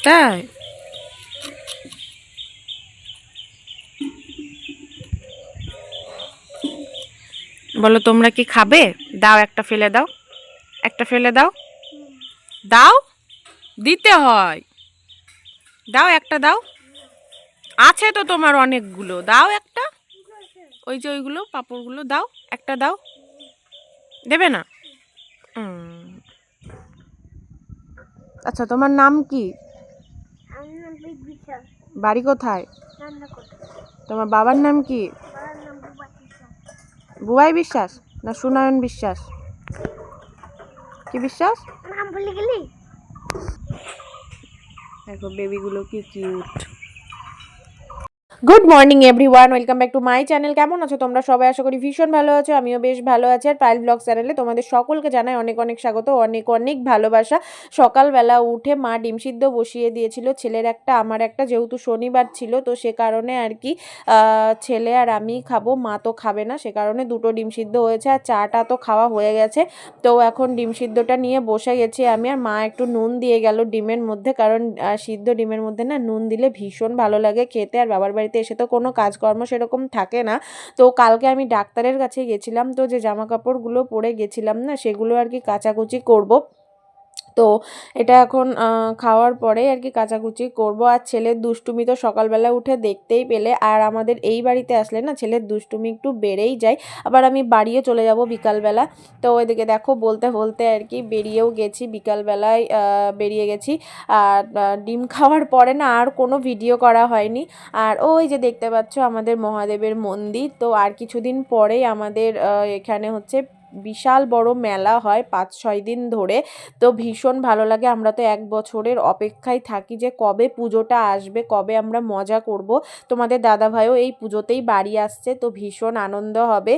তাই বলো তোমরা কি খাবে? দাও একটা ফেলে দাও, একটা ফেলে দাও, দাও, দিতে হয়, দাও একটা দাও, আছে তো তোমার অনেকগুলো, দাও একটা, ওই যে ওইগুলো পাঁপড়গুলো দাও, একটা দাও, দেবে না? আচ্ছা তোমার নাম কি? বাড়ি কোথায়? তোমার বাবার নাম কি? বুবাই বিশ্বাস না সুনয়ন বিশ্বাস? কি বিশ্বাস? নাম ভুলে গেলি? দেখো বেবিগুলো কি cute. Good morning everyone, welcome back to my channel. কেমন আছো তোমরা সবাই? আশা করি ভীষণ ভালো আছো, আমিও বেশ ভালো আছি। আর পায়েল ব্লগ চ্যানেলে তোমাদের সকলকে জানাই অনেক অনেক স্বাগত, অনেক অনেক ভালোবাসা। সকালবেলা উঠে মা ডিম সিদ্ধ বসিয়ে দিয়েছিল, ছেলের একটা আমার একটা, যেহেতু শনিবার ছিল তো সে কারণে আর কি ছেলে আর আমি খাবো, মা তো খাবে না, সে কারণে দুটো ডিম সিদ্ধ হয়েছে। আর চাটা তো খাওয়া হয়ে গেছে, তো এখন ডিম সিদ্ধটা নিয়ে বসে গেছি আমি। আর মা একটু নুন দিয়ে গেল ডিমের মধ্যে, কারণ সিদ্ধ ডিমের মধ্যে না নুন দিলে ভীষণ ভালো লাগে খেতে। আর বাবার বাড়িতে এসে তো কোনো কাজকর্ম সেরকম থাকে না, তো কালকে আমি ডাক্তারের কাছে গেছিলাম, তো যে জামা কাপড়গুলো পরে গেছিলাম না সেগুলো আর কি কাচাকুচি করব। তো এটা এখন খাওয়ার পরে আর কি কাচাকুচি করব। আর ছেলের দুষ্টুমি তো সকালবেলা উঠে দেখতেই পেলে। আর আমাদের এই বাড়িতে আসলে না ছেলের দুষ্টুমি একটু বেড়েই যায়। আবার আমি বাড়িও চলে যাব বিকালবেলা, তো ওইদিকে দেখো বলতে বলতে আর কি বেরিয়েও গেছি, বিকালবেলায় বেরিয়ে গেছি। আর ডিম খাওয়ার পরে না আর কোনো ভিডিও করা হয়নি। আর ওই যে দেখতে পাচ্ছ আমাদের মহাদেবের মন্দির, তো আর কিছুদিন পরেই আমাদের এখানে হচ্ছে বিশাল বড় মেলা হয় 5-6 দিন ধরে, তো ভীষণ ভালো লাগে। আমরা তো 1 বছরের অপেক্ষায় থাকি যে কবে পুজোটা আসবে, কবে আমরা মজা করব। তোমাদের দাদাভাইও এই পুজোতেই বাড়ি আসছে, তো ভীষণ আনন্দ হবে।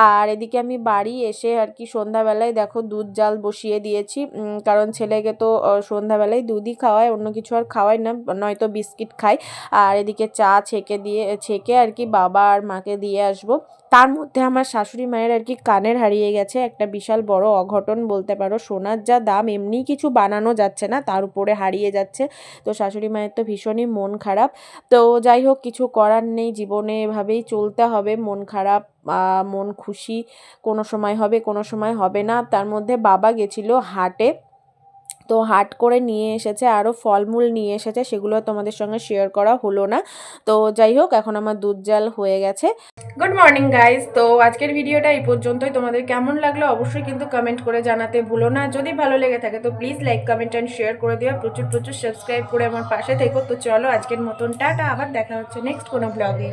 আর এদিকে আমি বাড়ি এসে আর কি সন্ধ্যাবেলায় দেখো দুধ জাল বসিয়ে দিয়েছি, কারণ ছেলেকে তো সন্ধ্যাবেলায় দুধই খাওয়ায়, অন্য কিছু আর খাওয়াই না, নয়তো বিস্কিট খাই। আর এদিকে চা ছেঁকে আর কি বাবা আর মাকে দিয়ে আসবো। তার মধ্যে আমার শাশুড়ি মায়ের আর কি কানের হারিয়ে গেছে, একটা বিশাল বড় অঘটন বলতে পারো। সোনার যা দাম এমনি কিছু বানানো যাচ্ছে না, তার উপরে হারিয়ে যাচ্ছে, তো শাশুড়ি মায়ের তো ভীষণই মন খারাপ। তো যাই হোক, কিছু করার নেই, জীবনে এভাবেই চলতে হবে। মন খারাপ মন খুশি কোনো সময় হবে, কোনো সময় হবে না। তার মধ্যে বাবা গেছিলো হাটে, তো হাট করে নিয়ে এসেছে, আরও ফলমূল নিয়ে এসেছে, সেগুলো তোমাদের সঙ্গে শেয়ার করা হলো না। তো যাই হোক, এখন আমার দুধ জাল হয়ে গেছে। গুড মর্নিং গাইজ, তো আজকের ভিডিওটা এই পর্যন্তই। তোমাদের কেমন লাগলো অবশ্যই কিন্তু কমেন্ট করে জানাতে ভুলো না। যদি ভালো লেগে থাকে তো please like comment and share করে দিও, প্রচুর প্রচুর সাবস্ক্রাইব করে আমার পাশে থেকো। তো চলো আজকের মতন টাটা, আবার দেখা হচ্ছে নেক্সট কোনো ব্লগে।